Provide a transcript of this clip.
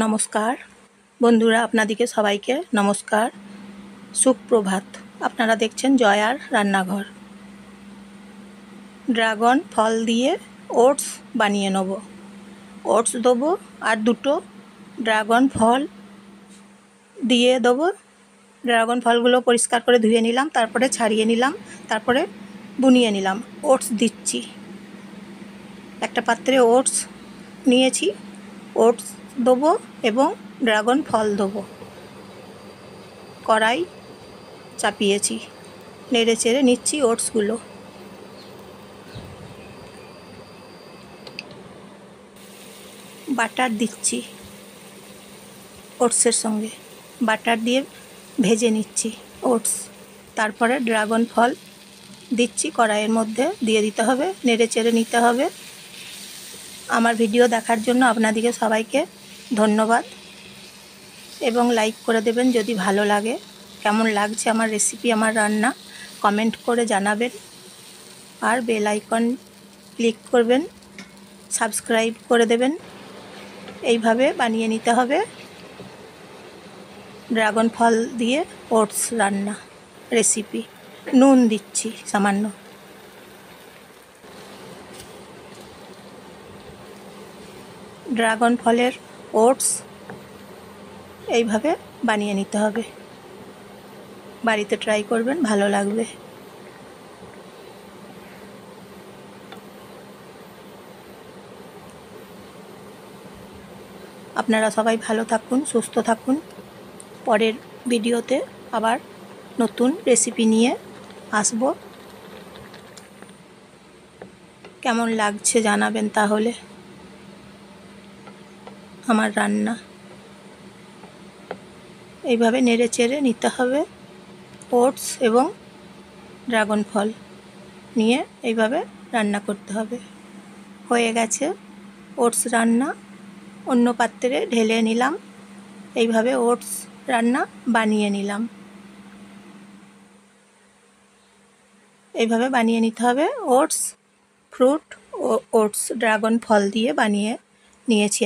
নমস্কার বন্ধুরা, আপনাদেরকে সবাইকে নমস্কার, সুপ্রভাত। আপনারা দেখছেন জয়ার রান্নাঘর। ড্রাগন ফল দিয়ে ওটস বানিয়ে নেব। ওটস দেবো আর দুটো ড্রাগন ফল দিয়ে দেবো। ড্রাগন ফলগুলো পরিষ্কার করে ধুয়ে নিলাম, তারপরে ছাড়িয়ে নিলাম, তারপরে বুনিয়ে নিলাম। ওটস দিচ্ছি। একটা পাত্রে ওটস নিয়েছি, ওটস দেবো এবং ড্রাগন ফল দেবো। কড়াই চাপিয়েছি, নেড়ে চেড়ে নিচ্ছি ওটসগুলো। বাটার দিচ্ছি ওটসের সঙ্গে, বাটার দিয়ে ভেজে নিচ্ছি ওটস। তারপরে ড্রাগন ফল দিচ্ছি, কড়াইয়ের মধ্যে দিয়ে দিতে হবে, নেড়ে চেড়ে নিতে হবে। আমার ভিডিও দেখার জন্য আপনাদেরকে সবাইকে ধন্যবাদ এবং লাইক করে দেবেন যদি ভালো লাগে। কেমন লাগছে আমার রেসিপি, আমার রান্না, কমেন্ট করে জানাবেন। আর বেল আইকন ক্লিক করবেন, সাবস্ক্রাইব করে দেবেন। এইভাবে বানিয়ে নিতে হবে ড্রাগন ফল দিয়ে ওটস রান্না রেসিপি। নুন দিচ্ছি সামান্য। ড্রাগন ফলের ওটস এইভাবে বানিয়ে নিতে হবে। বাড়িতে ট্রাই করবেন, ভালো লাগবে। আপনারা সবাই ভালো থাকুন, সুস্থ থাকুন। পরের ভিডিওতে আবার নতুন রেসিপি নিয়ে আসব। কেমন লাগছে জানাবেন তাহলে আমার রান্না। এইভাবে নেড়ে চেড়ে নিতে হবে ওটস এবং ড্রাগন ফল নিয়ে, এইভাবে রান্না করতে হবে। হয়ে গেছে ওটস রান্না, অন্য পাত্রে ঢেলে নিলাম। এইভাবে ওটস রান্না বানিয়ে নিলাম। এইভাবে বানিয়ে নিতে হবে ওটস, ফ্রুট ও ওটস ড্রাগন ফল দিয়ে বানিয়ে নিয়েছি।